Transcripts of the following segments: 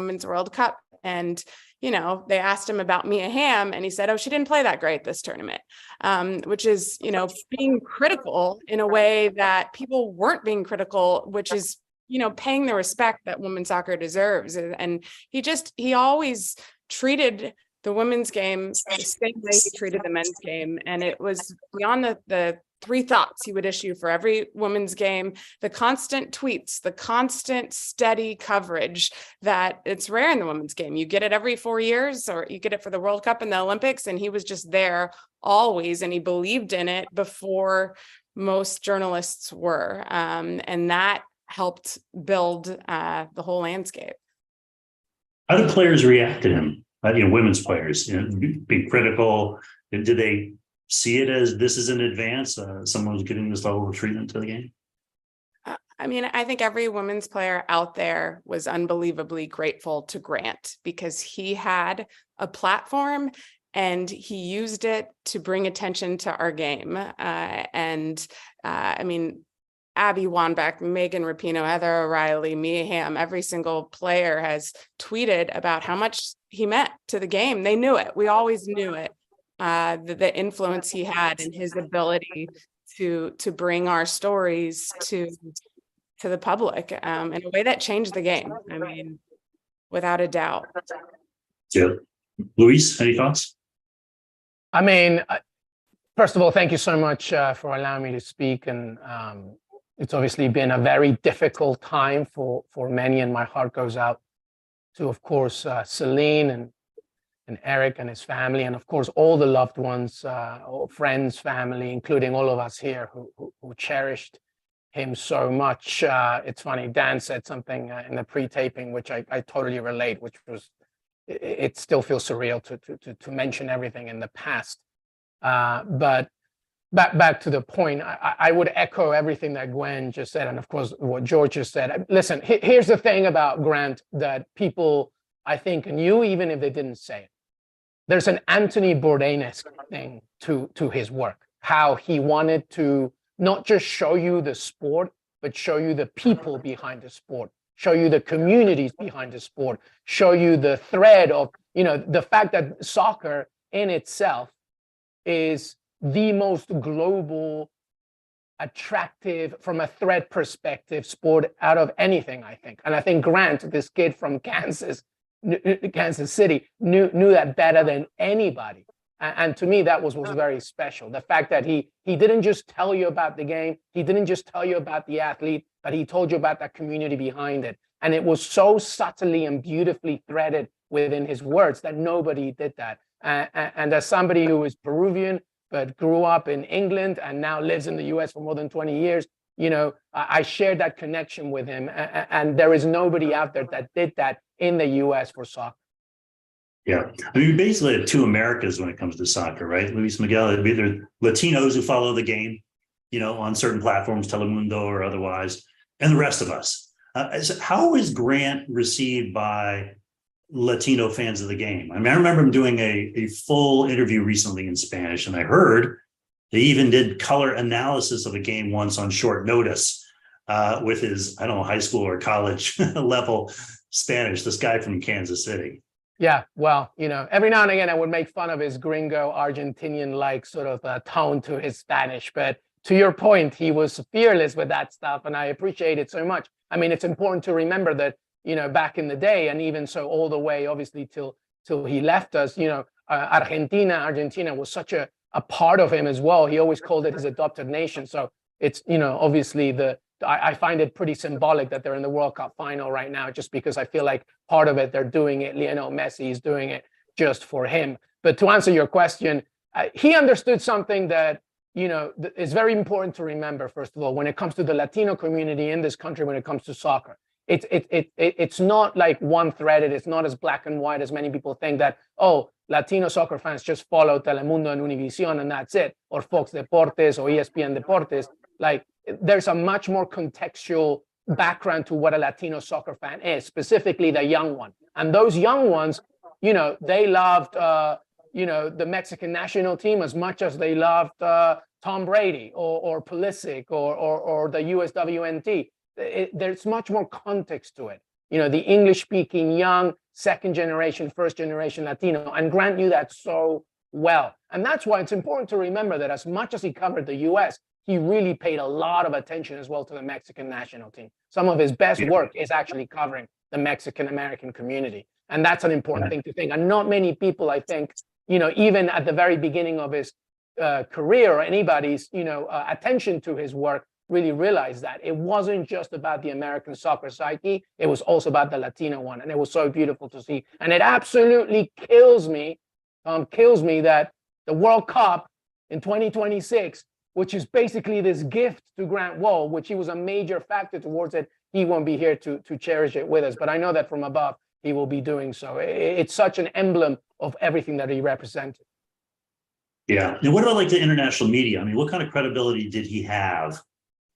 Women's World Cup. And, they asked him about Mia Hamm, and he said, oh, she didn't play that great this tournament, which is, being critical in a way that people weren't being critical, which is, paying the respect that women's soccer deserves. And he always treated the women's game the same way he treated the men's game. And it was beyond the three thoughts he would issue for every women's game, the constant tweets, the constant steady coverage that it's rare in the women's game. You get it every 4 years, or you get it for the World Cup and the Olympics. And he was just there always. And he believed in it before most journalists were. And that helped build the whole landscape. How do players react to him? Women's players, being critical. Did they see it as this is an advance? Someone's getting this level of treatment to the game? I think every women's player out there was unbelievably grateful to Grant, because he had a platform and he used it to bring attention to our game. Abby Wambach, Megan Rapinoe, Heather O'Reilly, Mia Hamm, every single player has tweeted about how much he meant to the game. They knew it. We always knew it. The influence he had and his ability to bring our stories to the public in a way that changed the game. Without a doubt. Yeah. Luis, any thoughts? First of all, thank you so much for allowing me to speak. And it's obviously been a very difficult time for many, and my heart goes out to, of course, Celine and Eric and his family, and of course, all the loved ones, friends, family, including all of us here who cherished him so much. It's funny, Dan said something in the pre-taping, which I totally relate, which was, it still feels surreal to mention everything in the past. But back to the point, I would echo everything that Gwen just said, and of course what George just said. Listen, here's the thing about Grant that people, I think, knew even if they didn't say it. There's an Anthony Bourdain-esque thing to his work, how he wanted to not just show you the sport, but show you the people behind the sport, show you the communities behind the sport, show you the thread of, the fact that soccer in itself is the most global, attractive, from a thread perspective, sport out of anything, I think. And I think Grant, this kid from Kansas City, knew that better than anybody. And to me, that was very special. The fact that he didn't just tell you about the game, he didn't just tell you about the athlete, but he told you about that community behind it. And it was so subtly and beautifully threaded within his words that nobody did that. And as somebody who is Peruvian, but grew up in England and now lives in the US for more than 20 years, I shared that connection with him. And there is nobody out there that did that in the US for soccer. Yeah. We basically have two Americas when it comes to soccer, right? Luis Miguel, either Latinos who follow the game, on certain platforms, Telemundo or otherwise, and the rest of us. How is Grant received by Latino fans of the game? I remember him doing a full interview recently in Spanish, and I heard they even did color analysis of a game once on short notice with his, high school or college level Spanish, this guy from Kansas City. Yeah, well, every now and again I would make fun of his gringo Argentinian-like sort of tone to his Spanish, but to your point, he was fearless with that stuff, and I appreciate it so much. It's important to remember that, back in the day, and even so all the way, obviously, till he left us, Argentina was such a part of him as well. He always called it his adopted nation. So it's, obviously I find it pretty symbolic that they're in the World Cup final right now, just because I feel like part of it, they're doing it. Lionel Messi is doing it just for him. But to answer your question, he understood something that, is very important to remember, first of all, when it comes to the Latino community in this country, when it comes to soccer. It's not like one-threaded. It's not as black and white as many people think that, Latino soccer fans just follow Telemundo and Univision and that's it, or Fox Deportes or ESPN Deportes. Like, there's a much more contextual background to what a Latino soccer fan is, specifically the young one. And those young ones, they loved, the Mexican national team as much as they loved Tom Brady or Pulisic or the USWNT. There's much more context to it. the English speaking, young, second generation, first generation Latino. And Grant knew that so well. And that's why it's important to remember that as much as he covered the US, he really paid a lot of attention as well to the Mexican national team. Some of his best work is actually covering the Mexican American community. And that's an important thing to think. And not many people, I think, even at the very beginning of his career or anybody's, attention to his work really realized that it wasn't just about the American soccer psyche. It was also about the Latino one. And it was so beautiful to see. And it absolutely kills me that the World Cup in 2026, which is basically this gift to Grant Wahl, which he was a major factor towards it, he won't be here to cherish it with us. But I know that from above, he will be doing so. It's such an emblem of everything that he represented. Yeah. And what about like the international media? I mean, what kind of credibility did he have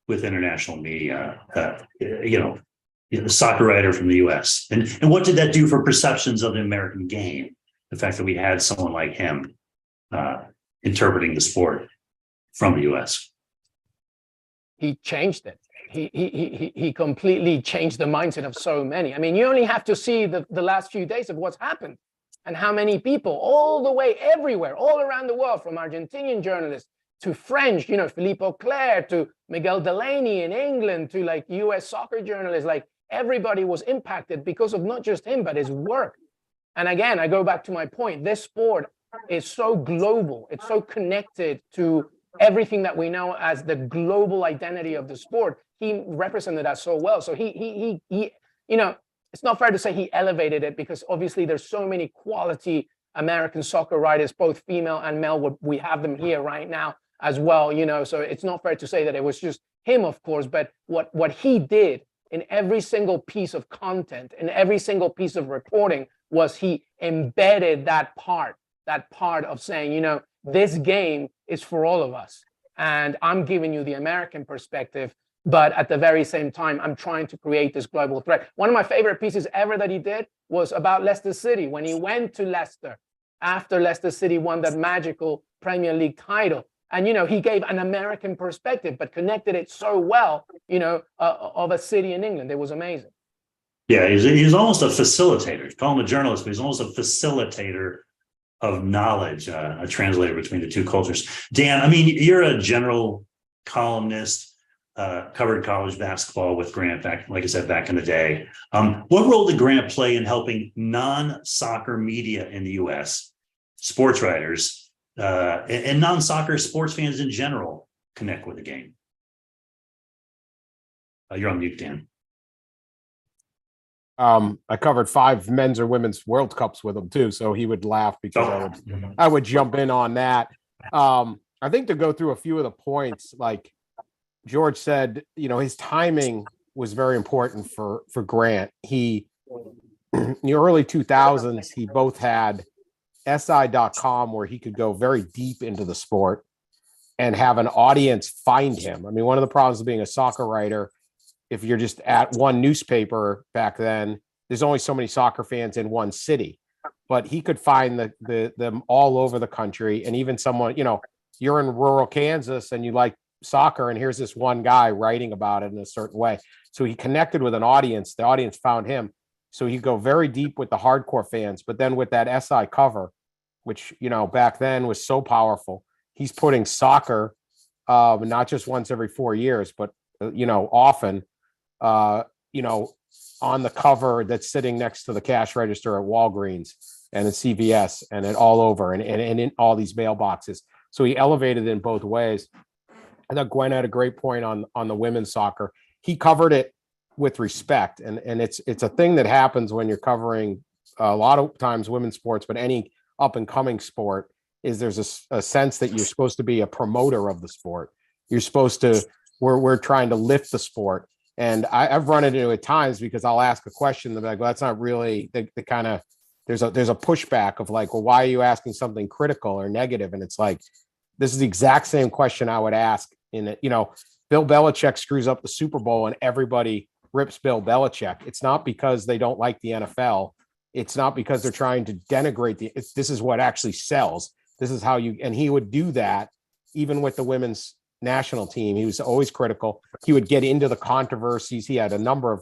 with international media? The soccer writer from the US. And what did that do for perceptions of the American game? The fact that we had someone like him interpreting the sport from the US. He changed it. He completely changed the mindset of so many. I mean, you only have to see the last few days of what's happened and how many people all the way everywhere, all around the world, from Argentinian journalists to French, Philippe Auclair, to Miguel Delaney in England, to like US soccer journalists, like everybody was impacted because of not just him, but his work. And again, I go back to my point, this sport is so global. It's so connected to everything that we know as the global identity of the sport. He represented that so well. So he it's not fair to say he elevated it, because obviously there's so many quality American soccer writers, both female and male. We have them here right now as well, so it's not fair to say that it was just him, of course, but what he did in every single piece of content, in every single piece of reporting, was he embedded that part of saying, this game is for all of us. And I'm giving you the American perspective, but at the very same time, I'm trying to create this global threat. One of my favorite pieces ever that he did was about Leicester City, when he went to Leicester after Leicester City won that magical Premier League title. And, he gave an American perspective, but connected it so well, of a city in England. It was amazing. Yeah, he's almost a facilitator. Call him a journalist, but he's almost a facilitator of knowledge, a translator between the two cultures. Dan, I mean, you're a general columnist, covered college basketball with Grant back, like I said, back in the day. What role did Grant play in helping non-soccer media in the US, sports writers, and non-soccer sports fans in general connect with the game? You're on mute, Dan. I covered 5 men's or women's World Cups with him too, so he would laugh because I would jump in on that. I think to go through a few of the points, like George said, his timing was very important for Grant. He, in the early 2000s, he both had SI.com, where he could go very deep into the sport and have an audience find him. I mean, one of the problems of being a soccer writer, if you're just at one newspaper back then, there's only so many soccer fans in one city, but he could find them all over the country. And even someone, you're in rural Kansas and you like soccer, and here's this one guy writing about it in a certain way. So he connected with an audience. The audience found him. So he'd go very deep with the hardcore fans, but then with that SI cover, which, back then was so powerful, he's putting soccer, not just once every 4 years, but, often, on the cover that's sitting next to the cash register at Walgreens and at CVS and at all over and in all these mailboxes. So he elevated it in both ways. I thought Gwen had a great point on the women's soccer. He covered it with respect. And it's a thing that happens when you're covering a lot of times women's sports, but any up and coming sport, is there's a sense that you're supposed to be a promoter of the sport. You're supposed to, we're trying to lift the sport. And I've run into it at times because I'll ask a question that I go, that's not really the kind of, there's a pushback of like, well, why are you asking something critical or negative? And it's like, this is the exact same question I would ask in it. Bill Belichick screws up the Super Bowl and everybody rips Bill Belichick. It's not because they don't like the NFL. It's not because they're trying to denigrate this is what actually sells. This is how and he would do that even with the women's national team. He was always critical. He would get into the controversies. He had a number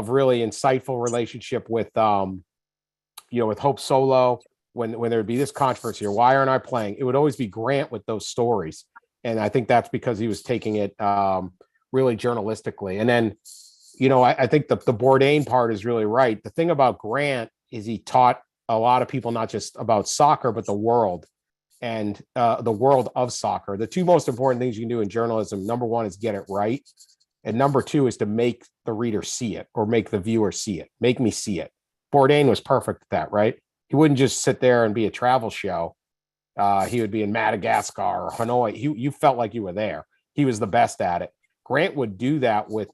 really insightful relationship with, with Hope Solo. When there would be this controversy, or why aren't I playing? It would always be Grant with those stories. And I think that's because he was taking it really journalistically. And then, I think the Bourdain part is really right. The thing about Grant is he taught a lot of people, not just about soccer, but the world and the world of soccer. The two most important things you can do in journalism, number one is get it right. And number two is to make the reader see it, or make the viewer see it, make me see it. Bourdain was perfect at that, right? He wouldn't just sit there and be a travel show. He would be in Madagascar or Hanoi. You felt like you were there. He was the best at it. Grant would do that with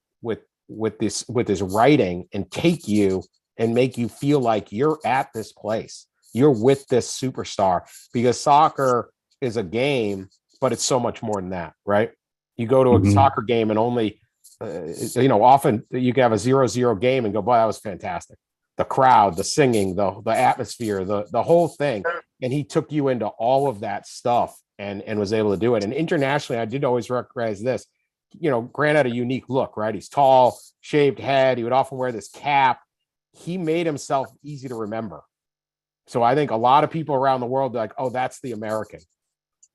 his writing, and take you and make you feel like you're at this place. You're with this superstar, because soccer is a game, but it's so much more than that, right? You go to a soccer game and only, often you can have a 0-0 game and go, boy, that was fantastic. The crowd, the singing, the atmosphere, the whole thing. And he took you into all of that stuff and was able to do it. And internationally, I did always recognize this. Grant had a unique look, right? He's tall, shaved head. He would often wear this cap. He made himself easy to remember. So I think a lot of people around the world are like, oh, that's the American.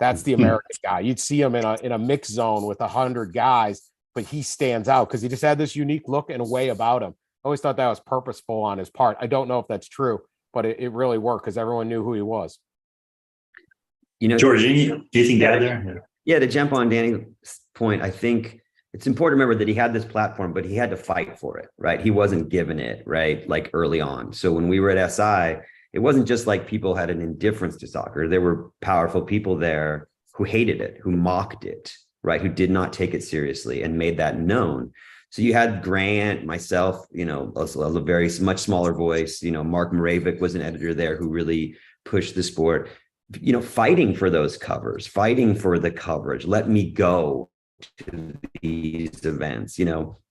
That's the American guy. You'd see him in a mix zone with 100 guys, but he stands out because he just had this unique look and a way about him. I always thought that was purposeful on his part. I don't know if that's true, but it really worked because everyone knew who he was. George, do you think that there? Yeah, to jump on Danny's point, I think it's important to remember that he had this platform, but he had to fight for it, right? He wasn't given it, right? Like early on. So when we were at SI, it wasn't just like people had an indifference to soccer. There were powerful people there who hated it, who mocked it, right? Who did not take it seriously and made that known. So you had Grant, myself, a very much smaller voice. Mark Moravec was an editor there who really pushed the sport, fighting for those covers, fighting for the coverage. Let me go to these events,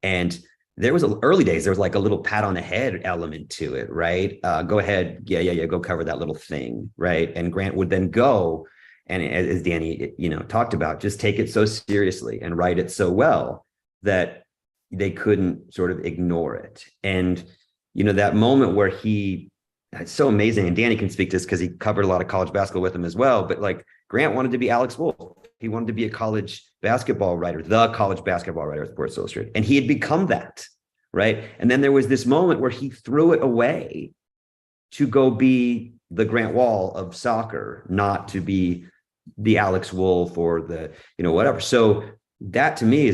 and there was early days, there was like a little pat on the head element to it, right? Go ahead. Yeah. Go cover that little thing. Right. And Grant would then go. And as Danny, talked about, just take it so seriously and write it so well that they couldn't sort of ignore it. And, that moment where it's so amazing. And Danny can speak to this because he covered a lot of college basketball with him as well. But like Grant wanted to be Alex Wolf. He wanted to be a college basketball writer, the college basketball writer at Sports Illustrated. And he had become that, right? And then there was this moment where he threw it away to go be the Grant Wahl of soccer, not to be the Alex Wolf or the, whatever. So that to me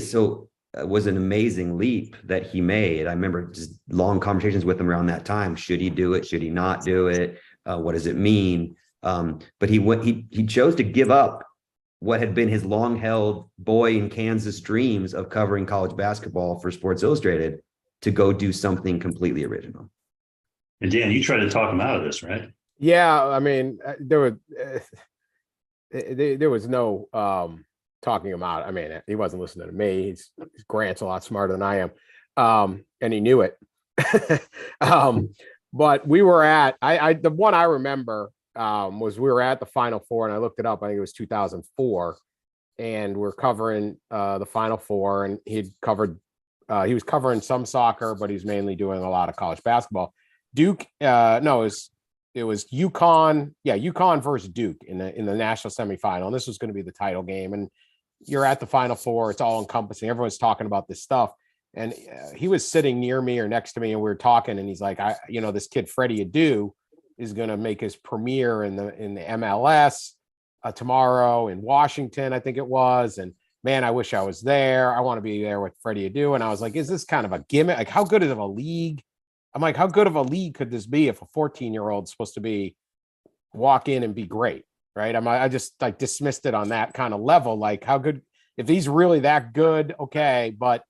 was an amazing leap that he made. I remember just long conversations with him around that time. Should he do it? Should he not do it? What does it mean? But he chose to give up what had been his long-held boy in Kansas dreams of covering college basketball for Sports Illustrated to go do something completely original. And Dan, you tried to talk him out of this, right? Yeah, I mean, there was no talking him out. I mean, he wasn't listening to me. Grant's a lot smarter than I am, and he knew it. But we were at the one I remember was we were at the Final Four, and I looked it up. I think it was 2004, and we're covering the Final Four, and he was covering some soccer, but he's mainly doing a lot of college basketball. Duke, it was UConn. Yeah, UConn versus Duke in the national semifinal. And this was going to be the title game. And you're at the Final Four. It's all encompassing. Everyone's talking about this stuff. And he was sitting near me or next to me, and we were talking. And he's like, this kid Freddie Adu is going to make his premiere in the MLS tomorrow in Washington, I think it was. And man, I wish I was there. I want to be there with Freddie Adu. And I was like, is this kind of a gimmick? Like, how good of a league? I'm like, how good of a league could this be if a 14-year-old is supposed to walk in and be great, right? I just like dismissed it on that kind of level. Like, how good, if he's really that good, okay, but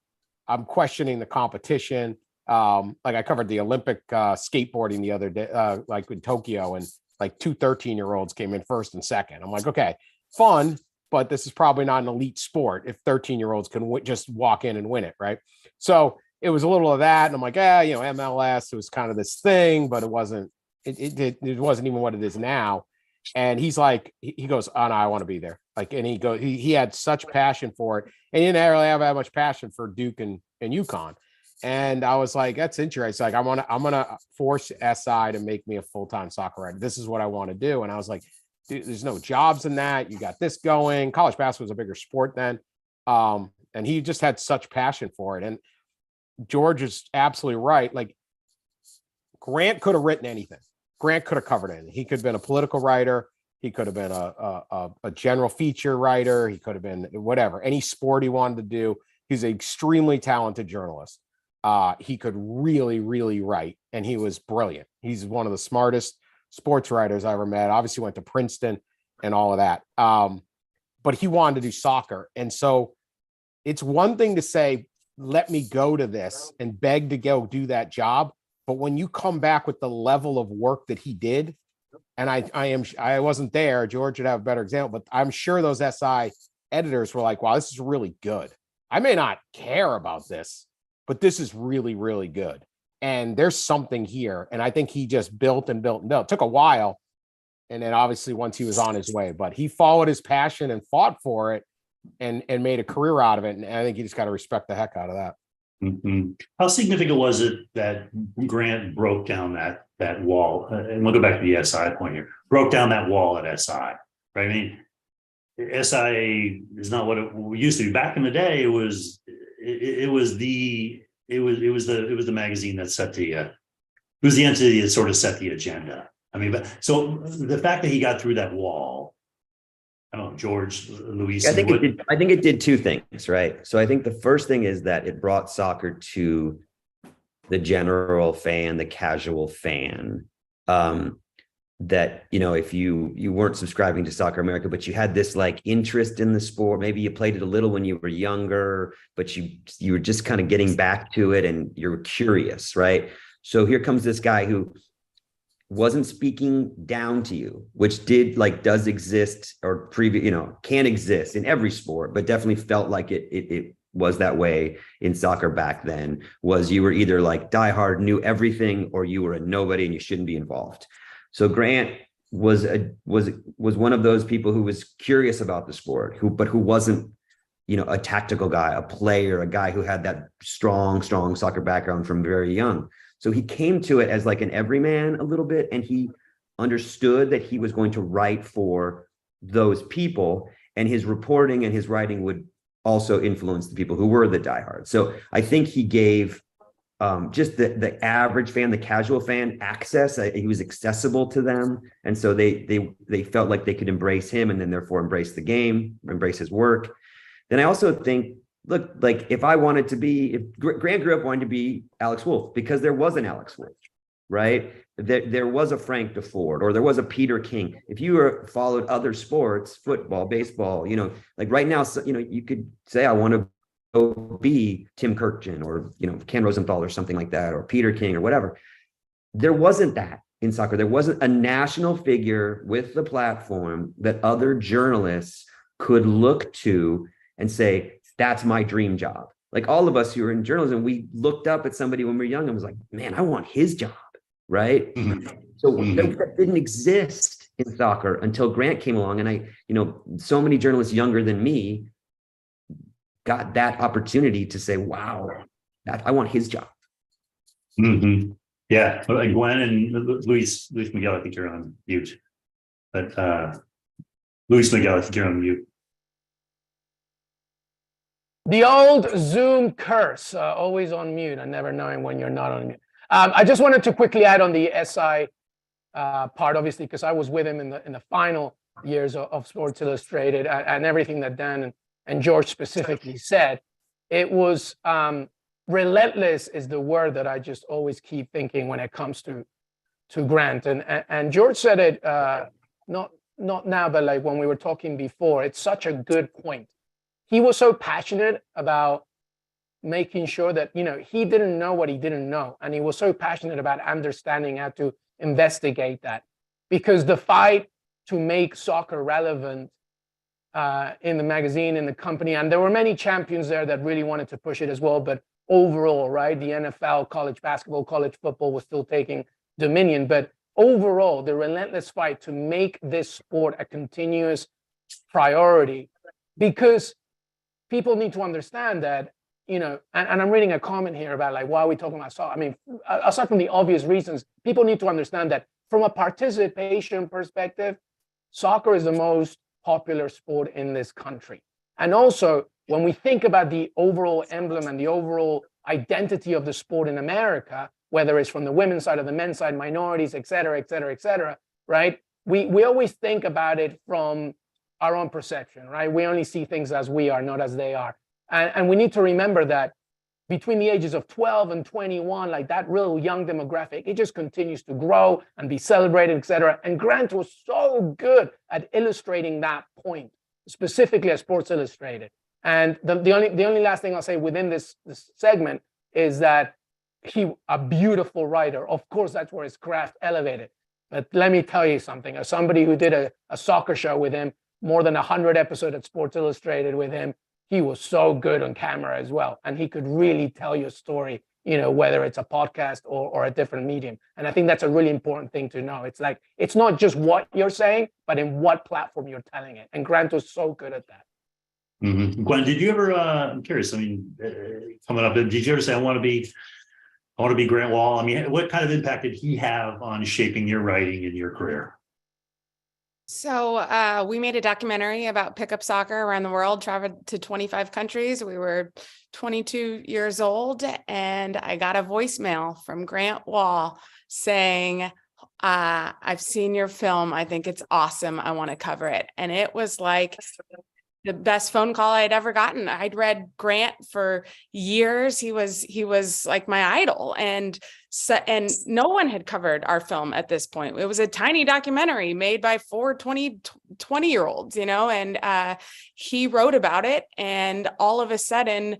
I'm questioning the competition. Like I covered the Olympic skateboarding the other day, like in Tokyo, and like 2 13-year-olds came in first and second. I'm like, okay, fun, but this is probably not an elite sport if 13-year-olds can just walk in and win it, right? So it was a little of that, and I'm like, MLS, it was kind of this thing, but it wasn't. It wasn't even what it is now. And he's like, he goes, oh no, I want to be there. Like, and he had such passion for it, and he didn't really have that much passion for Duke and UConn. And I was like, that's interesting. It's like, I'm gonna force SI to make me a full-time soccer writer. This is what I want to do. And I was like, dude, there's no jobs in that. You got this going. College basketball was a bigger sport then. And he just had such passion for it. And George is absolutely right. Like, Grant could have written anything. Grant could have covered anything. He could have been a political writer. He could have been a general feature writer. He could have been whatever, any sport he wanted to do. He's an extremely talented journalist. He could really, really write, and he was brilliant. He's one of the smartest sports writers I ever met. Obviously went to Princeton and all of that. But he wanted to do soccer. And so it's one thing to say, let me go to this and beg to go do that job. But when you come back with the level of work that he did, and I wasn't there, George would have a better example, but I'm sure those SI editors were like, wow, this is really good. I may not care about this, but this is really, really good. And there's something here. And I think he just built and built and built. It took a while. And then obviously once he was on his way, but he followed his passion and fought for it and made a career out of it. And I think you just got to respect the heck out of that. Mm-hmm. How significant was it that Grant broke down that wall? And we'll go back to the SI point here. Broke down that wall at SI, right? I mean, SI is not what it used to be. Back in the day, it was the magazine that set the it was the entity that sort of set the agenda. I mean, but so the fact that he got through that wall, I don't know, George, Luis. I think it did two things, right? So I think the first thing is that it brought soccer to the general fan, the casual fan. That, you know, if you weren't subscribing to Soccer America, but you had this like interest in the sport, maybe you played it a little when you were younger, but you were just kind of getting back to it and you're curious, right? So here comes this guy who wasn't speaking down to you, which does exist or can exist in every sport, but definitely felt like it was that way in soccer back then. Was you were either like diehard, knew everything, or you were a nobody and you shouldn't be involved. So Grant was one of those people who was curious about the sport, who wasn't, a tactical guy, a player, a guy who had that strong soccer background from very young. So he came to it as like an everyman a little bit, and he understood that he was going to write for those people, and his reporting and his writing would also influence the people who were the diehards. So I think he gave just the average fan, the casual fan, access. He was accessible to them, and so they felt like they could embrace him, and then therefore embrace the game, embrace his work. Then I also think, look, like if Grant grew up wanting to be Alex Wolff, because there was an Alex Wolff, right? There was a Frank DeFord, or there was a Peter King. If you followed other sports, football, baseball, like right now, you could say I want to go be Tim Kirkjian or Ken Rosenthal or something like that, or Peter King or whatever. There wasn't that in soccer. There wasn't a national figure with the platform that other journalists could look to and say, that's my dream job. Like all of us who are in journalism, we looked up at somebody when we were young and was like, man, I want his job, right? Mm-hmm. So that didn't exist in soccer until Grant came along. And so many journalists younger than me got that opportunity to say, wow, I want his job. Mm-hmm. Yeah. Gwen and Luis Miguel, I think you're on mute. But Luis Miguel, I think you're on mute. The old Zoom curse, always on mute and never knowing when you're not on mute. I just wanted to quickly add on the SI part, obviously, because I was with him in the final years of Sports Illustrated and everything that Dan and George specifically said. It was relentless is the word that I just always keep thinking when it comes to Grant. And George said it, not now, but like when we were talking before, it's such a good point. He was so passionate about making sure that, he didn't know what he didn't know. And he was so passionate about understanding how to investigate that, because the fight to make soccer relevant in the magazine, in the company, and there were many champions there that really wanted to push it as well. But overall, right, the NFL, college basketball, college football was still taking dominion. But overall, the relentless fight to make this sport a continuous priority, because people need to understand that, and I'm reading a comment here about like, why are we talking about soccer? I mean, aside from the obvious reasons, people need to understand that from a participation perspective, soccer is the most popular sport in this country. And also, when we think about the overall emblem and the overall identity of the sport in America, whether it's from the women's side or the men's side, minorities, et cetera, right? We always think about it from our own perception, right? We only see things as we are, not as they are. And we need to remember that between the ages of 12 and 21, like that real young demographic, it just continues to grow and be celebrated, et cetera. And Grant was so good at illustrating that point, specifically at Sports Illustrated. And the only last thing I'll say within this segment is that a beautiful writer. Of course, that's where his craft elevated. But let me tell you something, as somebody who did a soccer show with him, more than 100 episodes at Sports Illustrated with him, he was so good on camera as well. And he could really tell you a story, whether it's a podcast or a different medium. And I think that's a really important thing to know. It's like, it's not just what you're saying, but in what platform you're telling it. And Grant was so good at that. Mm-hmm. Gwen, did you ever, I'm curious, I mean, coming up, did you ever say, I want to be Grant Wahl? I mean, what kind of impact did he have on shaping your writing and your career? So we made a documentary about pickup soccer around the world, traveled to 25 countries. We were 22 years old, and I got a voicemail from Grant Wahl saying, I've seen your film. I think it's awesome. I want to cover it. And it was like the best phone call I'd ever gotten. I'd read Grant for years. He was like my idol. And no one had covered our film at this point. It was a tiny documentary made by 20-year-olds, and he wrote about it. And all of a sudden,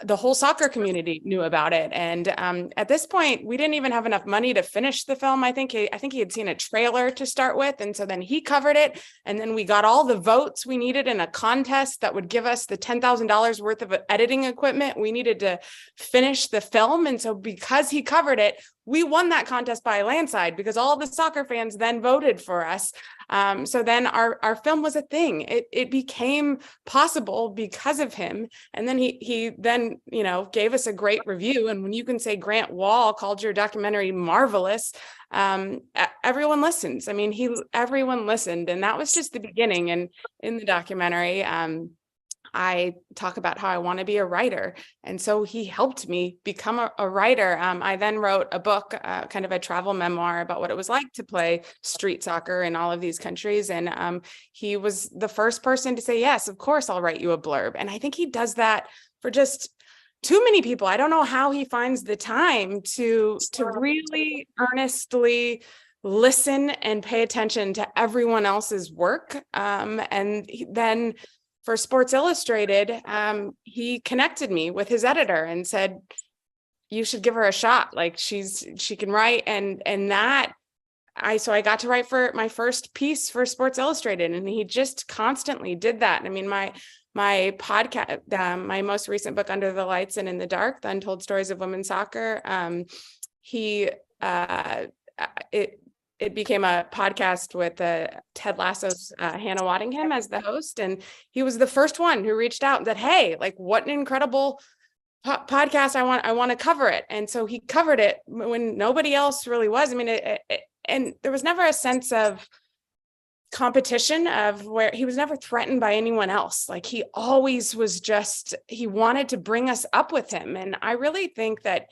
the whole soccer community knew about it. And at this point, we didn't even have enough money to finish the film. I think he had seen a trailer to start with. And so then he covered it. And then we got all the votes we needed in a contest that would give us the $10,000 worth of editing equipment we needed to finish the film. And so because he covered it, we won that contest by a landslide because all the soccer fans then voted for us. So then our film was a thing. It became possible because of him. And then he then, gave us a great review. And when you can say Grant Wahl called your documentary marvelous, everyone listens. I mean, everyone listened, and that was just the beginning. And in the documentary, I talk about how I want to be a writer. And so he helped me become a writer. I then wrote a book, kind of a travel memoir about what it was like to play street soccer in all of these countries. And he was the first person to say, yes, of course, I'll write you a blurb. And I think he does that for just too many people. I don't know how he finds the time to really earnestly listen and pay attention to everyone else's work. And then for Sports Illustrated, he connected me with his editor and said, you should give her a shot. Like she can write. And so I got to write for my first piece for Sports Illustrated, and he just constantly did that. I mean, my podcast, my most recent book, Under the Lights and in the Dark, The Untold Stories of Women's Soccer, it became a podcast with Ted Lasso's Hannah Waddingham as the host. And he was the first one who reached out and said, hey, like, what an incredible podcast. I want to cover it. And so he covered it when nobody else really was. I mean, and there was never a sense of competition of where he was never threatened by anyone else. Like he always was he wanted to bring us up with him. And I really think that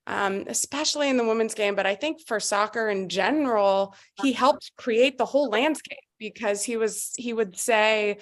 especially in the women's game, but I think for soccer in general, he helped create the whole landscape because he would say,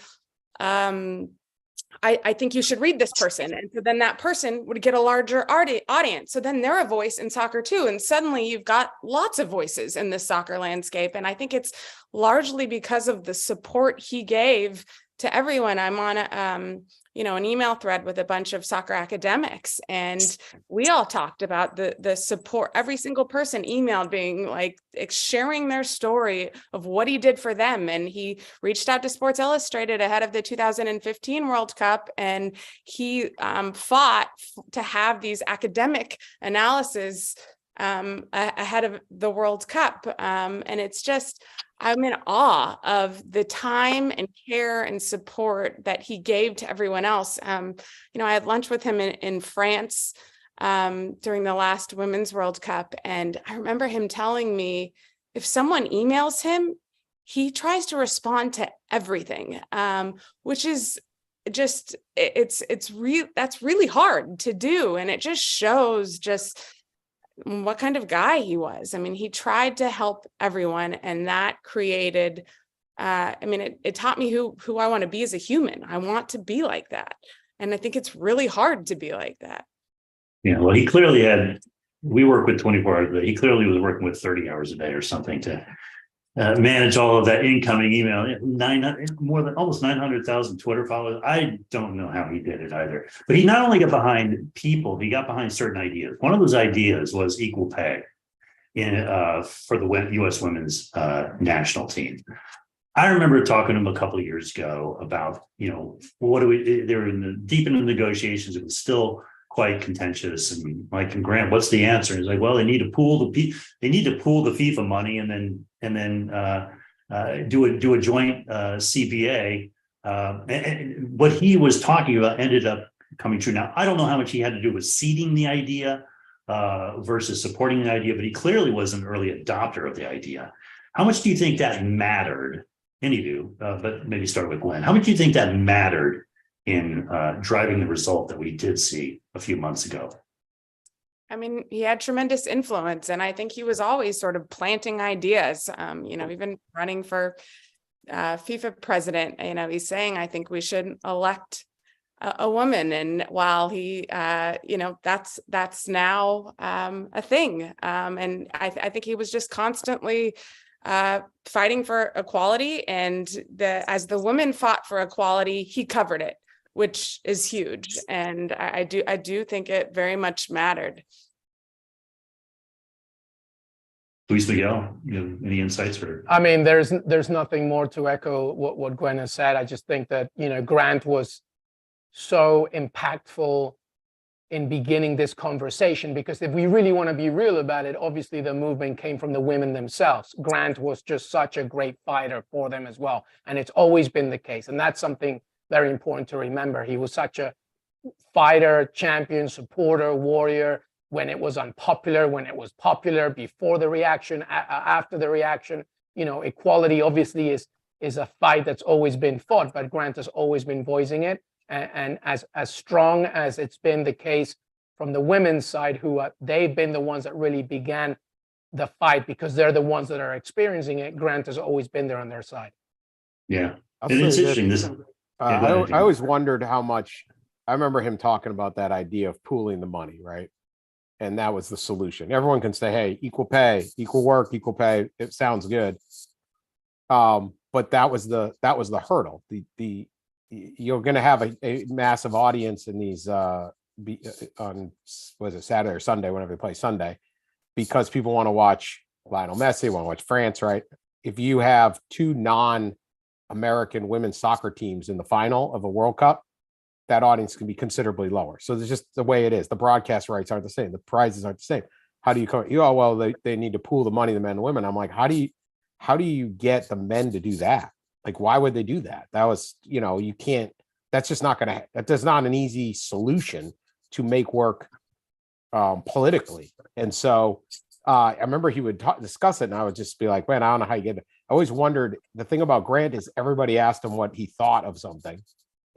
I think you should read this person. And so then that person would get a larger audience. So then they're a voice in soccer too. And suddenly you've got lots of voices in this soccer landscape. And I think it's largely because of the support he gave to everyone. I'm on an email thread with a bunch of soccer academics, and we all talked about the support. Every single person emailed being like sharing their story of what he did for them. And he reached out to Sports Illustrated ahead of the 2015 World Cup, and he fought to have these academic analyses ahead of the World Cup. And it's just, I'm in awe of the time and care and support that he gave to everyone else. I had lunch with him in France during the last Women's World Cup. And I remember him telling me if someone emails him, he tries to respond to everything, which is just, that's really hard to do. And it just shows just what kind of guy he was. I mean, he tried to help everyone, and that created, it taught me who I want to be as a human. I want to be like that. And I think it's really hard to be like that. Yeah, well, he clearly we work with 24 hours a day. He clearly was working with 30 hours a day or something to manage all of that incoming email. Almost 900,000 Twitter followers. I don't know how he did it either. But he not only got behind people, he got behind certain ideas. One of those ideas was equal pay for the U.S. women's national team. I remember talking to him a couple of years ago about, they were deep in the negotiations. It was still quite contentious, and Mike and Grant, what's the answer? He's like, well, they need to pool the FIFA money and then do a joint CBA. And what he was talking about ended up coming true. Now, I don't know how much he had to do with seeding the idea versus supporting the idea, but he clearly was an early adopter of the idea. How much do you think that mattered? Any of you, but maybe start with Glenn. How much do you think that mattered in driving the result that we did see a few months ago? I mean, he had tremendous influence, and I think he was always sort of planting ideas. Even running for FIFA president, he's saying, I think we should elect a woman. And while he, that's now a thing. And I think he was just constantly fighting for equality. And as the women fought for equality, he covered it, which is huge. And I do think it very much mattered. Luis Miguel, you have any insights? I mean, there's nothing more to echo what Gwen has said. I just think that, Grant was so impactful in beginning this conversation, because if we really want to be real about it, obviously the movement came from the women themselves. Grant was just such a great fighter for them as well. And it's always been the case. And that's something very important to remember. He was such a fighter, champion, supporter, warrior, when it was unpopular, when it was popular, before the reaction, after the reaction. Equality obviously is a fight that's always been fought, but Grant has always been voicing it. And as strong as it's been the case from the women's side, they've been the ones that really began the fight, because they're the ones that are experiencing it. Grant has always been there on their side. Yeah, and it's interesting. I always wondered how much. I remember him talking about that idea of pooling the money, right? And that was the solution. Everyone can say, "Hey, equal pay, equal work, equal pay." It sounds good, but that was the hurdle. You're going to have a massive audience in these on Saturday or Sunday, whenever they play Sunday, because people want to watch Lionel Messi, want to watch France, right? If you have two non-American women's soccer teams in the final of a World Cup, that audience can be considerably lower. So there's just the way it is. The broadcast rights aren't the same. The prizes aren't the same. How do you come? They need to pool the money, the men and women. I'm like, how do you get the men to do that? Like, why would they do that? That was, you can't, that's just not going to, that's not an easy solution to make work politically. And so I remember he would discuss it, and I would just be like, man, I don't know how you get it. I always wondered, the thing about Grant is everybody asked him what he thought of something.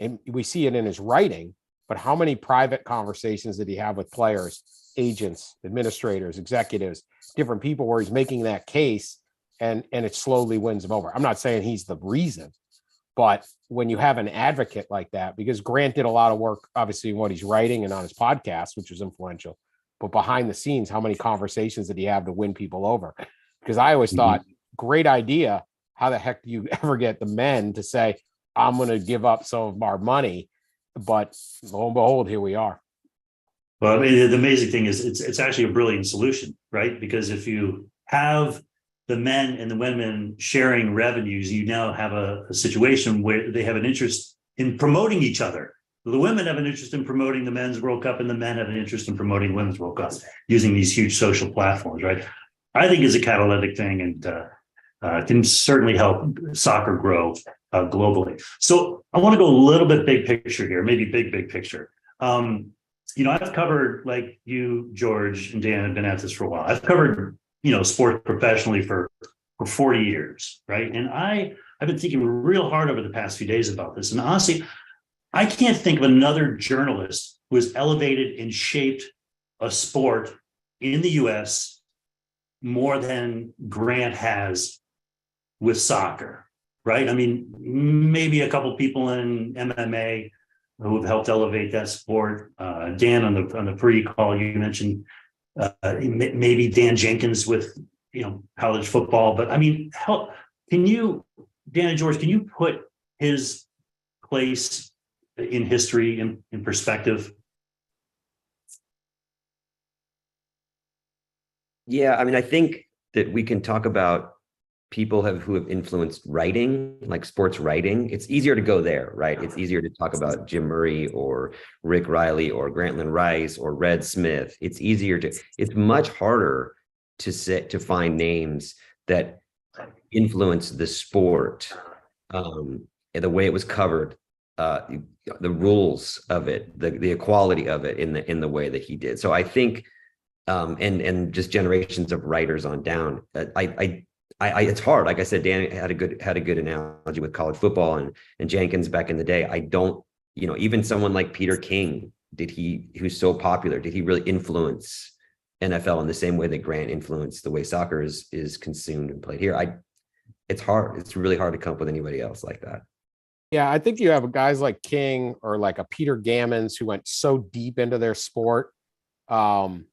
And we see it in his writing, but how many private conversations did he have with players, agents, administrators, executives, different people, where he's making that case? And it slowly wins him over. I'm not saying he's the reason, but when you have an advocate like that, because Grant did a lot of work, obviously, in what he's writing and on his podcast, which was influential, but behind the scenes, how many conversations did he have to win people over? Because I always thought, great idea. How the heck do you ever get the men to say, I'm going to give up some of our money? But lo and behold, here we are. Well, I mean, the amazing thing is it's actually a brilliant solution, right? Because if you have the men and the women sharing revenues, you now have a situation where they have an interest in promoting each other. The women have an interest in promoting the men's World Cup, and the men have an interest in promoting women's World Cup using these huge social platforms, right? I think it's a catalytic thing. And can certainly help soccer grow globally. So I want to go a little bit big picture here, maybe big picture. I've covered, like you, George, and Dan have been at this for a while. I've covered, sport professionally for 40 years, right? And I've been thinking real hard over the past few days about this. And honestly, I can't think of another journalist who has elevated and shaped a sport in the US more than Grant has with soccer, right? I mean, maybe a couple people in MMA who have helped elevate that sport. Dan, on the pre-call, you mentioned maybe Dan Jenkins with college football, but I mean, Dan and George, can you put his place in history in perspective? Yeah, I mean, I think that we can talk about people who have influenced writing, like sports writing. It's easier to go there, right? It's easier to talk about Jim Murray or Rick Riley or Grantland Rice or Red Smith. It's much harder to find names that influence the sport, and the way it was covered, the rules of it, the equality of it in the way that he did. So I think, and just generations of writers on down. It's hard. Like I said, Dan had a good analogy with college football and Jenkins back in the day. I don't, even someone like Peter King, who's so popular, did he really influence NFL in the same way that Grant influenced the way soccer is consumed and played here? It's hard. It's really hard to come up with anybody else like that. Yeah, I think you have guys like King or like a Peter Gammons who went so deep into their sport. Gammons'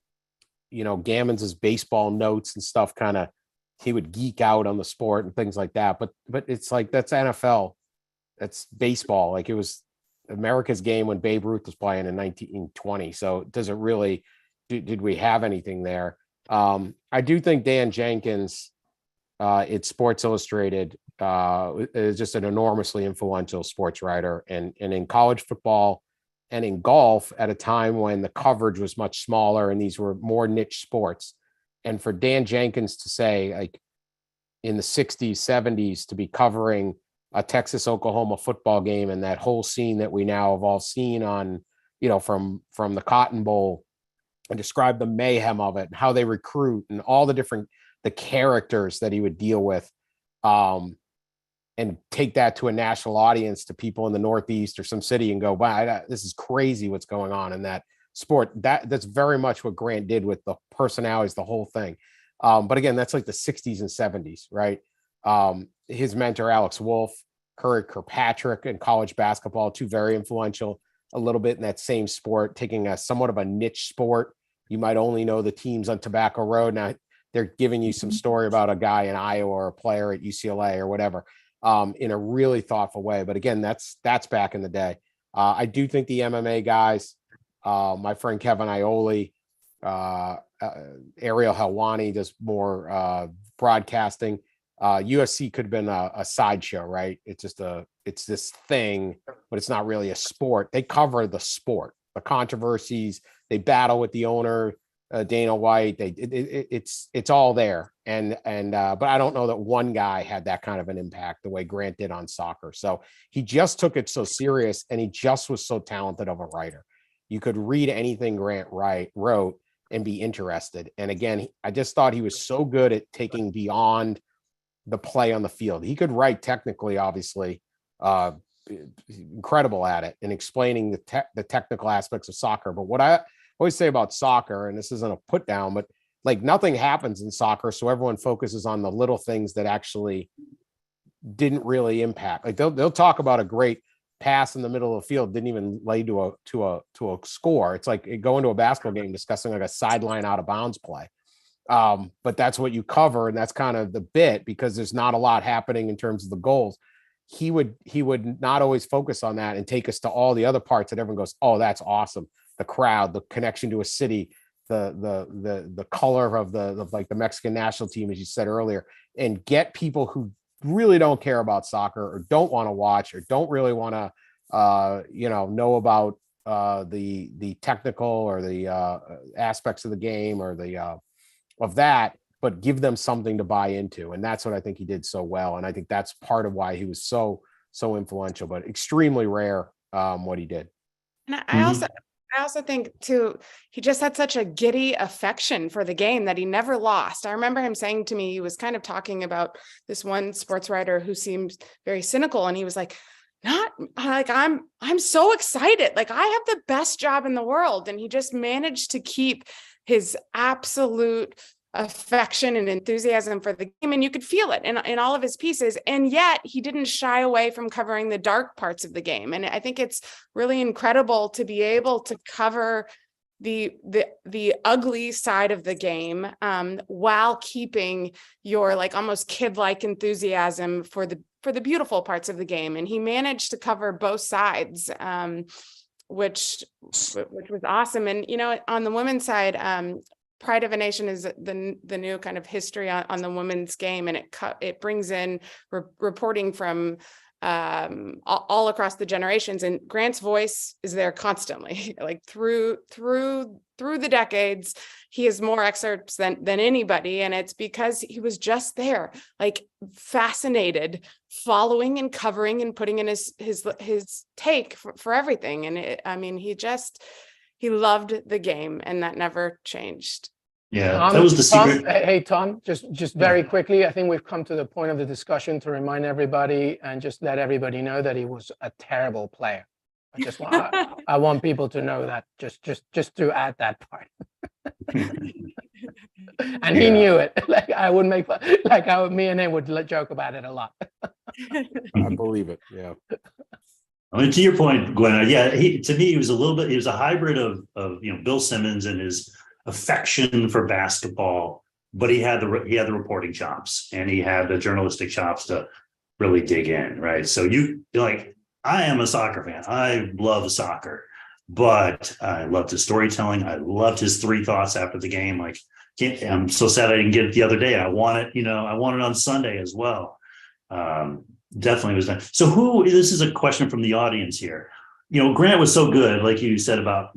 baseball notes and stuff, kind of, he would geek out on the sport and things like that. But it's like, that's NFL. That's baseball. Like, it was America's game when Babe Ruth was playing in 1920. So does it really, did we have anything there? I do think Dan Jenkins, it's Sports Illustrated, is just an enormously influential sports writer. And in college football and in golf, at a time when the coverage was much smaller and these were more niche sports. And for Dan Jenkins to say, like, in the 60s, 70s, to be covering a Texas-Oklahoma football game and that whole scene that we now have all seen on, from the Cotton Bowl, and describe the mayhem of it and how they recruit and all the characters that he would deal with, and take that to a national audience, to people in the Northeast or some city, and go, wow, this is crazy what's going on in that sport. That's very much what Grant did with the personalities, the whole thing. But again, that's like the 60s and 70s, right? His mentor, Alex Wolf, Curry Kirkpatrick in college basketball, two very influential, a little bit in that same sport, taking a somewhat of a niche sport. You might only know the teams on Tobacco Road. Now they're giving you some story about a guy in Iowa or a player at UCLA or whatever, in a really thoughtful way. But again, that's back in the day. I do think the MMA guys, my friend Kevin Iole, Ariel Helwani does more broadcasting. UFC could have been a sideshow, right? It's this thing, but it's not really a sport. They cover the sport, the controversies. They battle with the owner, Dana White. It's all there. But I don't know that one guy had that kind of an impact the way Grant did on soccer. So he just took it so serious, and he just was so talented of a writer. You could read anything Grant wrote and be interested. And again, I just thought he was so good at taking beyond the play on the field. He could write technically, obviously, incredible at it, and explaining the technical aspects of soccer. But what I always say about soccer, and this isn't a put down, but like, nothing happens in soccer, so everyone focuses on the little things that actually didn't really impact. Like, they'll talk about a great pass in the middle of the field didn't even lead to a score. It's like going to a basketball game discussing like a sideline out of bounds play. But that's what you cover, and that's kind of the bit, because there's not a lot happening in terms of the goals. He would not always focus on that and take us to all the other parts that everyone goes, oh, that's awesome. The crowd, the connection to a city, the color of the Mexican national team, as you said earlier, and get people who really don't care about soccer or don't want to watch or don't really want to know about the technical or the aspects of the game or the of that, but give them something to buy into. And that's what I think he did so well. And I think that's part of why he was so influential, but extremely rare what he did. And I also think too, he just had such a giddy affection for the game that he never lost. I remember him saying to me, he was kind of talking about this one sports writer who seemed very cynical. And he was like, I'm so excited. Like, I have the best job in the world. And he just managed to keep his absolute affection and enthusiasm for the game, and you could feel it in all of his pieces, and yet he didn't shy away from covering the dark parts of the game. And I think it's really incredible to be able to cover the ugly side of the game while keeping your like almost kid-like enthusiasm for the beautiful parts of the game. And he managed to cover both sides, which was awesome. And on the women's side, Pride of a Nation is the new kind of history on the women's game, and it brings in reporting from all across the generations. And Grant's voice is there constantly, like through the decades. He has more excerpts than anybody, and it's because he was just there, like fascinated, following and covering and putting in his take for everything. And he loved the game, and that never changed. Yeah, that was the secret. Hey, Tom, just very quickly, I think we've come to the point of the discussion to remind everybody and just let everybody know that he was a terrible player. I want people to know that, just to add that part. And he knew it. Like, I would make fun, me and him would joke about it a lot. I believe it. Yeah. I mean, to your point, Gwen, to me, he was a hybrid of Bill Simmons and his affection for basketball, but he had the reporting chops, and he had the journalistic chops to really dig in, right? So I am a soccer fan. I love soccer, but I loved his storytelling. I loved his 3 thoughts after the game. Like, I'm so sad I didn't get it the other day. I want it, I want it on Sunday as well. Definitely was that. So this is a question from the audience here. Grant was so good, like you said about,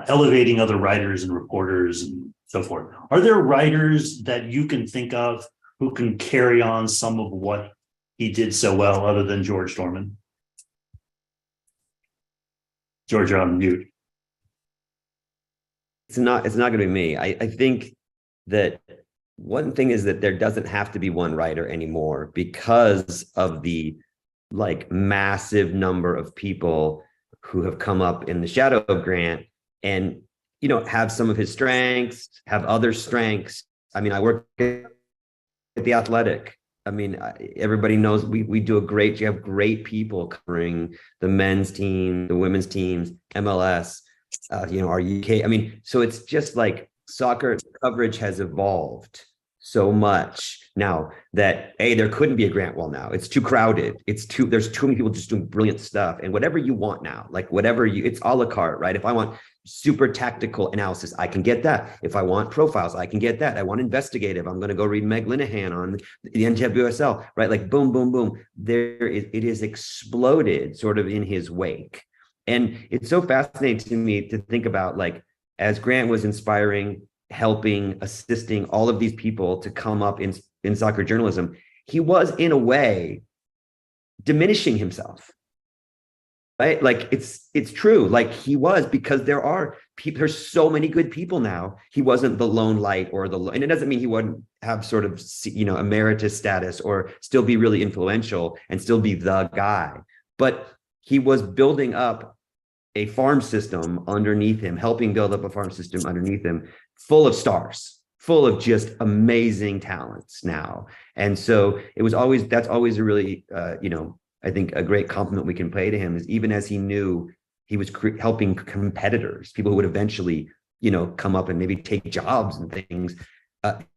elevating other writers and reporters and so forth. Are there writers that you can think of who can carry on some of what he did so well other than George Dorman? George, you're on mute. It's not going to be me. I think that one thing is that there doesn't have to be one writer anymore because of the massive number of people who have come up in the shadow of Grant and, have some of his strengths, have other strengths. I mean, I work at The Athletic. I mean, everybody knows we do you have great people covering the men's team, the women's teams, MLS, our UK. I mean, so it's just like soccer coverage has evolved so much now that there couldn't be a Grant Wahl now. It's too crowded. There's too many people just doing brilliant stuff, and whatever you want now, it's a la carte, right? If I want super tactical analysis, I can get that. If I want profiles, I can get that. I want investigative, I'm going to go read Meg Linehan on the NWSL, right? Like boom, boom, boom. It is exploded sort of in his wake. And it's so fascinating to me to think about, as Grant was inspiring, helping, assisting all of these people to come up in soccer journalism, he was in a way diminishing himself, right? It's true. He was, because there's so many good people now. He wasn't the lone light and it doesn't mean he wouldn't have sort of, emeritus status or still be really influential and still be the guy, but he was building up a farm system underneath him, helping build up a farm system underneath him, full of stars, full of just amazing talents now. And so that's always a really, I think a great compliment we can pay to him is, even as he knew he was helping competitors, people who would eventually, come up and maybe take jobs and things,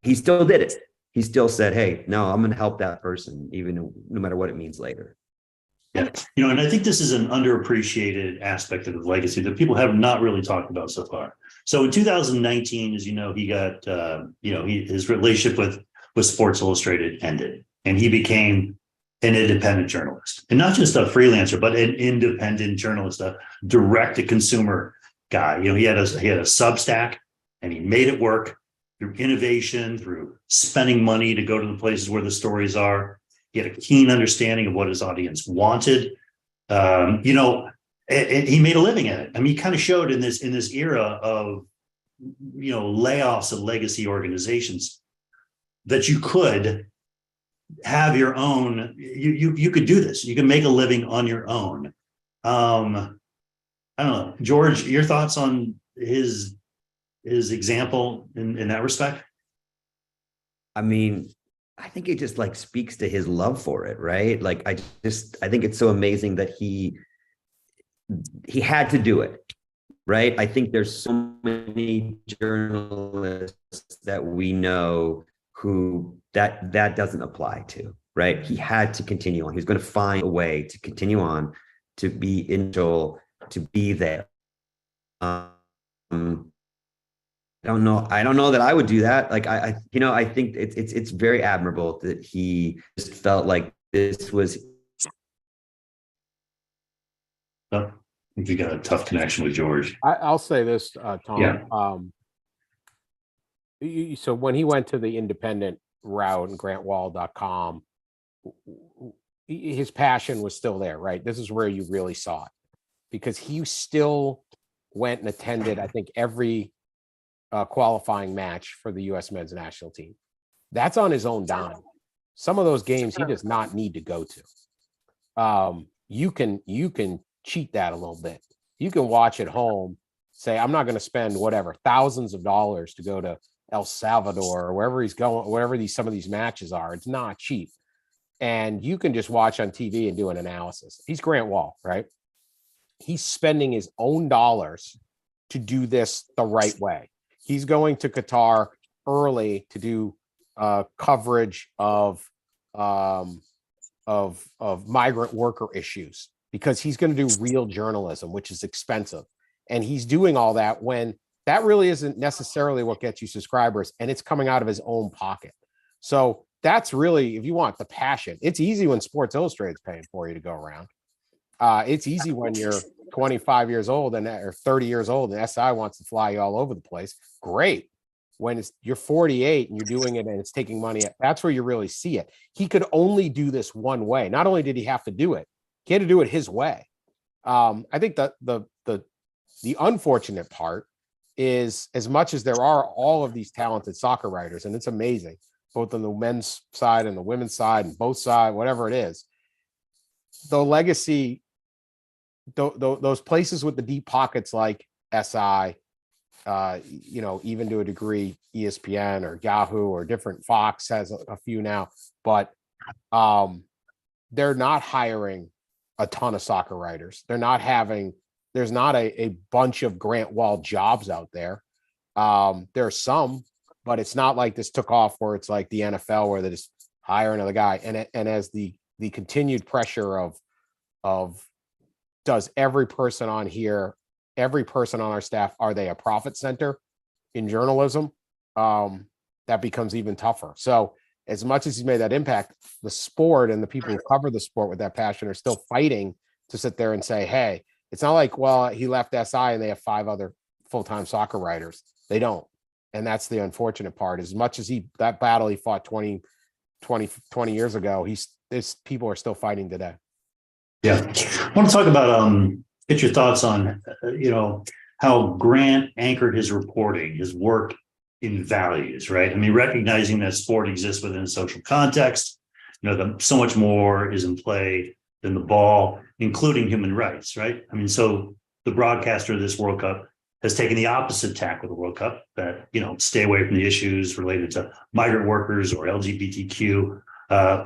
he still did it. He still said, hey, no, I'm going to help that person, even no matter what it means later. Yeah, and I think this is an underappreciated aspect of his legacy that people have not really talked about so far. So in 2019, as you know, he got, his relationship with Sports Illustrated ended, and he became an independent journalist, and not just a freelancer, but an independent journalist, a direct to consumer guy. He had a Substack, and he made it work. through innovation, through spending money to go to the places where the stories are. He had a keen understanding of what his audience wanted. You know, and he made a living at it. I mean, he kind of showed in this era of, you know, layoffs of legacy organizations that you could have your own. You could do this. You can make a living on your own. I don't know, George, your thoughts on his example in that respect? I mean, I think it just like speaks to his love for it, right? Like I think it's so amazing that he had to do it, right? I think there's so many journalists that we know who that doesn't apply to, right? He had to continue on. He was going to find a way to continue on, to be in, to be there. I don't know that I would do that. Like I think it's very admirable that he just felt like this was. Oh, I think you got a tough connection with George. I'll say this, Tom. Yeah. So when he went to the independent route and grantwahl.com, his passion was still there, right? This is where you really saw it, because he still went and attended, I think, every qualifying match for the U.S. men's national team. That's on his own dime. Some of those games he does not need to go to. You can cheat that a little bit. You can watch at home, say, I'm not going to spend whatever thousands of dollars to go to El Salvador or wherever he's going, wherever some of these matches are. It's not cheap. And you can just watch on TV and do an analysis. He's Grant Wahl, right? He's spending his own dollars to do this the right way. He's going to Qatar early to do coverage of migrant worker issues, because he's going to do real journalism, which is expensive. And he's doing all that when that really isn't necessarily what gets you subscribers, and it's coming out of his own pocket. So that's really, if you want the passion, it's easy when Sports Illustrated's paying for you to go around. It's easy when you're 25 years old or 30 years old and SI wants to fly you all over the place. Great. When you're 48 and you're doing it and it's taking money, that's where you really see it. He could only do this one way. Not only did he have to do it, he had to do it his way. I think that the unfortunate part is, as much as there are all of these talented soccer writers, and it's amazing, both on the men's side and the women's side and both sides, whatever it is, the legacy, those places with the deep pockets like SI, even to a degree, ESPN or Yahoo or different, Fox has a few now, but they're not hiring a ton of soccer writers. There's not a bunch of Grant Wahl jobs out there. There are some, but it's not like this took off where it's like the NFL where they just hire another guy. And as the continued pressure of does every person on here, every person on our staff, are they a profit center in journalism? That becomes even tougher. So as much as he's made that impact, the sport and the people who cover the sport with that passion are still fighting to sit there and say, hey, it's not like, well, he left SI and they have 5 other full-time soccer writers. They don't. And that's the unfortunate part. As much as that battle he fought 20 years ago, people are still fighting today. Yeah. I want to talk about, get your thoughts on, how Grant anchored his reporting, his work in values, right? I mean, recognizing that sport exists within a social context, so much more is in play than the ball, including human rights, right? I mean, so the broadcaster of this World Cup has taken the opposite tack with the World Cup, that, stay away from the issues related to migrant workers or LGBTQ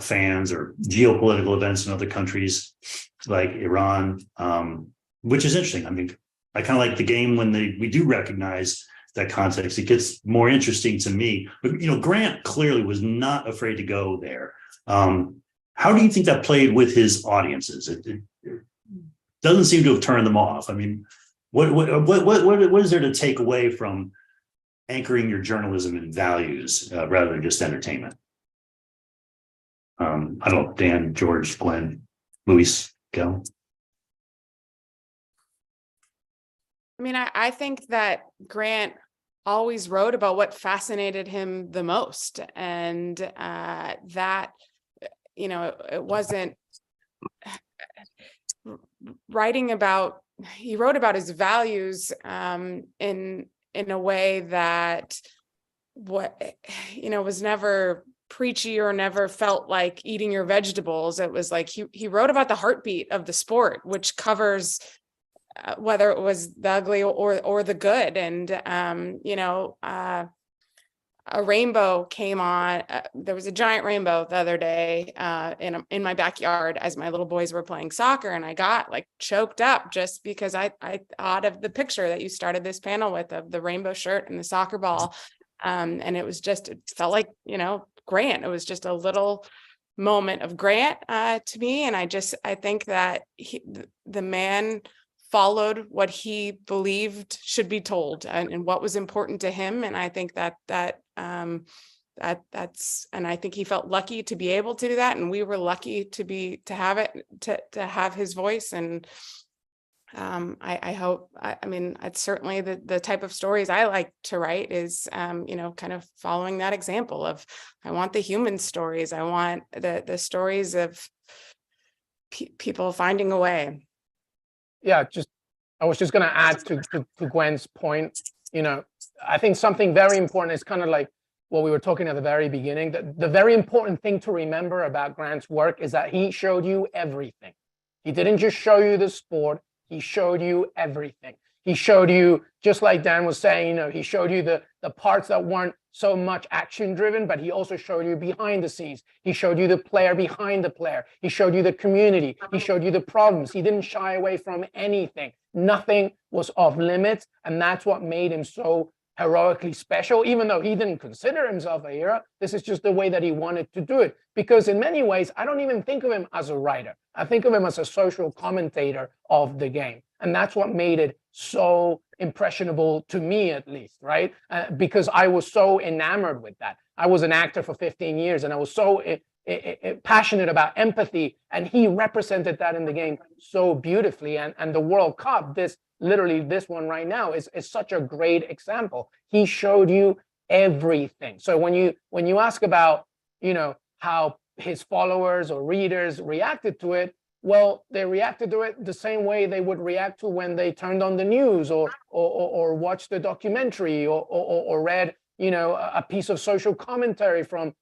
fans or geopolitical events in other countries like Iran, which is interesting. I mean, I kind of like the game when we do recognize that context. It gets more interesting to me. But, Grant clearly was not afraid to go there. How do you think that played with his audiences? It doesn't seem to have turned them off. I mean, what is there to take away from anchoring your journalism in values rather than just entertainment? I don't know, Dan, George, Glenn, Luis, go. I mean, I think that Grant always wrote about what fascinated him the most. And that, it wasn't writing about, he wrote about his values in a way that was never preachy or never felt like eating your vegetables. It was like he wrote about the heartbeat of the sport, which covers whether it was the ugly or the good. And a rainbow came on. There was a giant rainbow the other day in my backyard as my little boys were playing soccer, and I got like choked up just because I thought of the picture that you started this panel with, of the rainbow shirt and the soccer ball. And it felt like, Grant. It was just a little moment of Grant to me. And I think that the man followed what he believed should be told and what was important to him. And I think that's, and I think he felt lucky to be able to do that. And we were lucky to have his voice. And I hope, it's certainly the type of stories I like to write is, kind of following that example of, I want the human stories. I want the stories of people finding a way. Yeah, I was just going to add to Gwen's point. I think something very important is kind of like what we were talking at the very beginning. The very important thing to remember about Grant's work is that he showed you everything. He didn't just show you the sport. He showed you everything. He showed you, just like Dan was saying, he showed you the parts that weren't so much action driven, but he also showed you behind the scenes. He showed you the player behind the player. He showed you the community. He showed you the problems. He didn't shy away from anything. Nothing was off limits. And that's what made him so heroically special, even though he didn't consider himself a hero. This is just the way that he wanted to do it. Because in many ways, I don't even think of him as a writer. I think of him as a social commentator of the game. And that's what made it so impressionable to me, at least, right? Because I was so enamored with that. I was an actor for 15 years and I was so passionate about empathy, and he represented that in the game so beautifully. And the World Cup, this one right now is such a great example. He showed you everything. So when you ask about, how his followers or readers reacted to it, well, they reacted to it the same way they would react to when they turned on the news or watched the documentary or read, a piece of social commentary from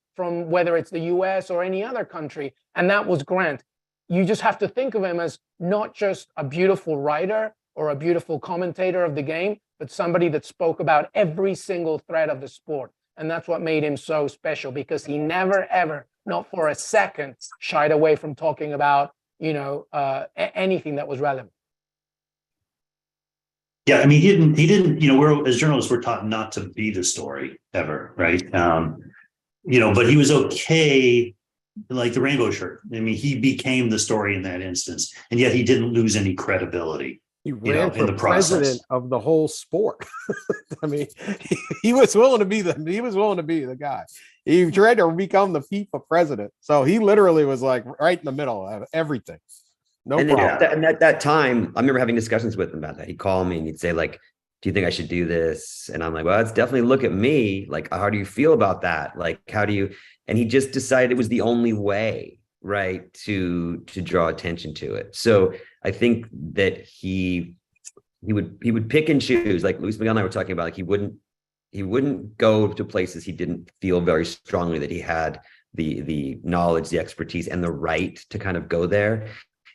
whether it's the US or any other country. And that was Grant. You just have to think of him as not just a beautiful writer or a beautiful commentator of the game, but somebody that spoke about every single thread of the sport. And that's what made him so special, because he never, ever, not for a second, shied away from talking about, anything that was relevant. Yeah, he didn't, we're, as journalists, we're taught not to be the story ever, right? But he was okay, like the rainbow shirt. He became the story in that instance, and yet he didn't lose any credibility. He ran in the for process. president of the whole sport. He was willing to be the guy. He tried to become the FIFA president. So he literally was like right in the middle of everything. No problem. And at that time, I remember having discussions with him about that. He'd call me and he'd say, like, do you think I should do this? And I'm like, well, it's definitely look at me. Like, how do you feel about that? Like, how do you, and he just decided it was the only way, right, to draw attention to it. So I think that he would pick and choose, like Luis Miguel and I were talking about, like he wouldn't go to places he didn't feel very strongly that he had the knowledge, the expertise, and the right to kind of go there.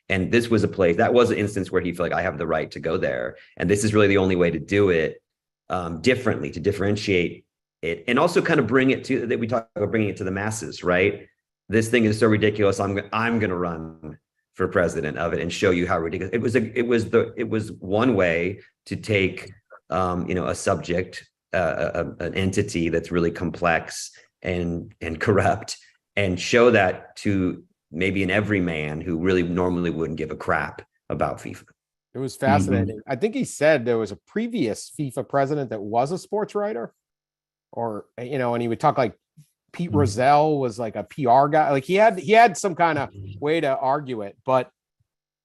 And this was a place, that was an instance where he felt like, I have the right to go there. And this is really the only way to do it differently, to differentiate it. And also kind of bring it to, that we talk about bringing it to the masses, right? This thing is so ridiculous. I'm going to run for president of it and show you how ridiculous it was one way to take, a subject, an entity that's really complex and corrupt, and show that to maybe an everyman who really normally wouldn't give a crap about FIFA. It was fascinating. I think he said there was a previous FIFA president that was a sports writer, or, and he would talk like Pete Rozelle was like a PR guy. Like he had some kind of way to argue it, but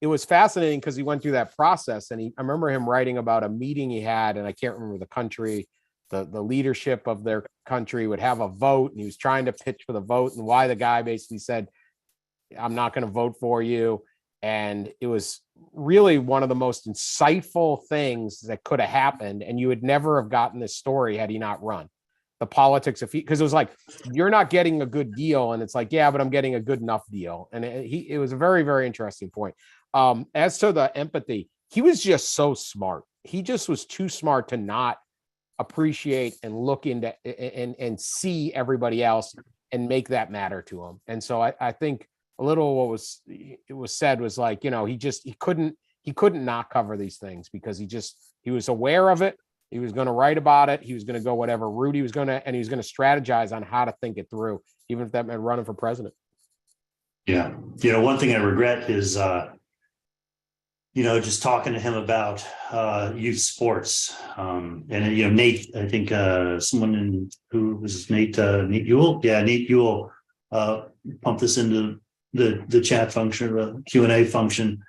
it was fascinating because he went through that process. And I remember him writing about a meeting he had, and I can't remember the country, the leadership of their country would have a vote, and he was trying to pitch for the vote, and why the guy basically said, I'm not going to vote for you. And it was really one of the most insightful things that could have happened. And you would never have gotten this story had he not run. The politics of, because it was like, you're not getting a good deal. And it's like, yeah, but I'm getting a good enough deal. And it was a very, very interesting point. As to the empathy, he was just so smart. He just was too smart to not appreciate and look into and see everybody else and make that matter to him. And so I think a little what was said was like, you know, he couldn't not cover these things because he was aware of it. He was going to write about it. He was going to go whatever route he was going to strategize on how to think it through, even if that meant running for president. Yeah. You know, one thing I regret is, you know, just talking to him about youth sports. And, you know, Nate, I think who was Nate Ewell? Yeah, Nate Ewell pumped this into the chat function, the Q&A function.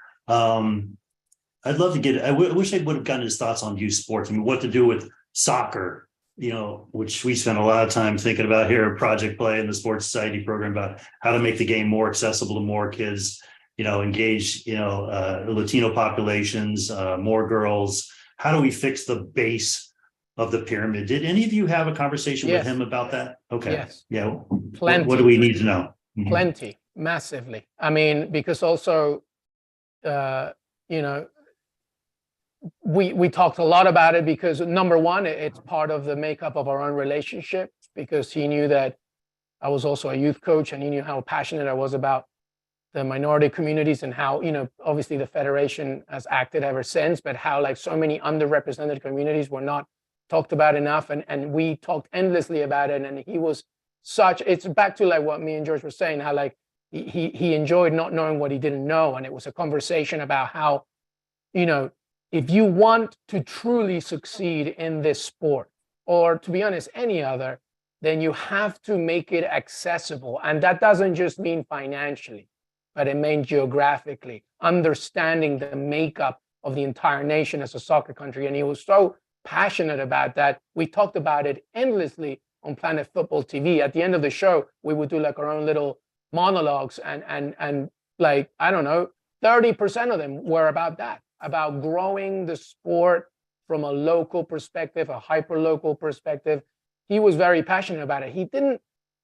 I'd love to get, I wish I would have gotten his thoughts on youth sports. I mean, what to do with soccer, you know, which we spent a lot of time thinking about here at Project Play and the Sports Society program about how to make the game more accessible to more kids, you know, engage, you know, Latino populations, more girls. How do we fix the base of the pyramid? Did any of you have a conversation with him about that? Okay. Yes. Yeah. Plenty. What do we need to know? Mm-hmm. Plenty, massively. I mean, because also, you know, we talked a lot about it because number one, it's part of the makeup of our own relationship, because he knew that I was also a youth coach and he knew how passionate I was about the minority communities and how, you know, obviously the Federation has acted ever since, but how like so many underrepresented communities were not talked about enough. And we talked endlessly about it. And he was it's back to like what me and George were saying, how like he enjoyed not knowing what he didn't know. And it was a conversation about how, you know, if you want to truly succeed in this sport, or to be honest, any other, then you have to make it accessible. And that doesn't just mean financially, but it means geographically, understanding the makeup of the entire nation as a soccer country. And he was so passionate about that. We talked about it endlessly on Planet Football TV. At the end of the show, we would do like our own little monologues, and like, I don't know, 30% of them were about that, about growing the sport from a local perspective, a hyper-local perspective. He was very passionate about it. He didn't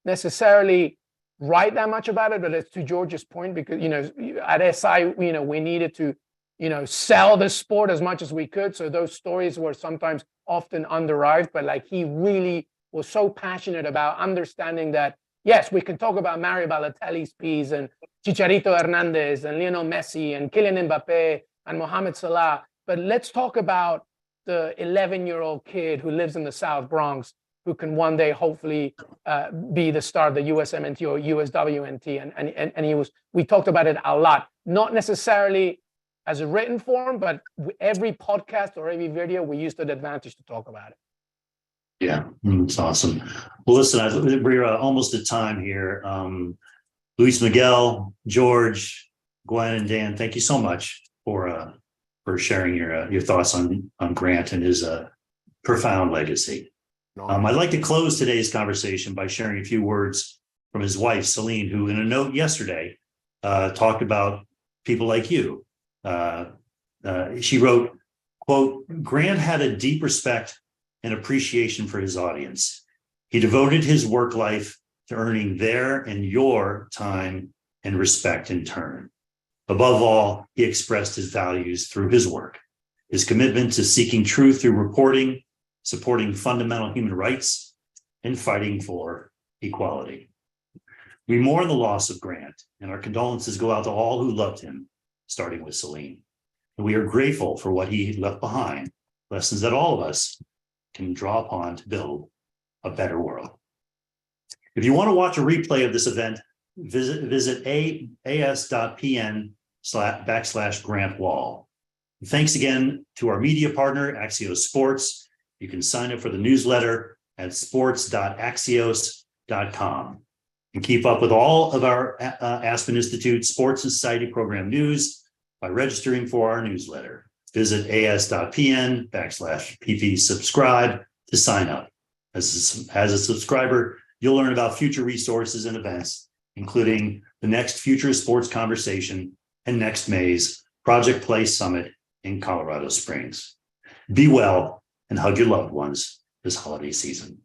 necessarily write that much about it, but it's to George's point, because, you know, at SI, you know, we needed to, you know, sell the sport as much as we could. So those stories were sometimes often underived, but like he really was so passionate about understanding that, yes, we can talk about Mario Balotelli's piece and Chicharito Hernandez and Lionel Messi and Kylian Mbappe and Mohamed Salah, but let's talk about the 11-year-old kid who lives in the South Bronx, who can one day hopefully be the star of the USMNT or USWNT. And we talked about it a lot, not necessarily as a written form, but every podcast or every video, we used an advantage to talk about it. Yeah, it's awesome. Well, listen, we're almost at time here. Luis Miguel, George, Gwen, and Dan, thank you so much for sharing your thoughts on Grant and his profound legacy. I'd like to close today's conversation by sharing a few words from his wife, Celine, who in a note yesterday talked about people like you. She wrote, quote, Grant had a deep respect and appreciation for his audience. He devoted his work life to earning their and your time and respect in turn. Above all, he expressed his values through his work, his commitment to seeking truth through reporting, supporting fundamental human rights, and fighting for equality. We mourn the loss of Grant, and our condolences go out to all who loved him, starting with Celine. And we are grateful for what he left behind, lessons that all of us can draw upon to build a better world. If you want to watch a replay of this event, visit as.pn/Grant Wahl. Thanks again to our media partner, Axios Sports. You can sign up for the newsletter at sports.axios.com and keep up with all of our Aspen Institute Sports and Society program news by registering for our newsletter. Visit as.pn/pp subscribe to to sign up. As a subscriber, you'll learn about future resources and events, including the next Future of Sports Conversation and next May's Project Play Summit in Colorado Springs. Be well and hug your loved ones this holiday season.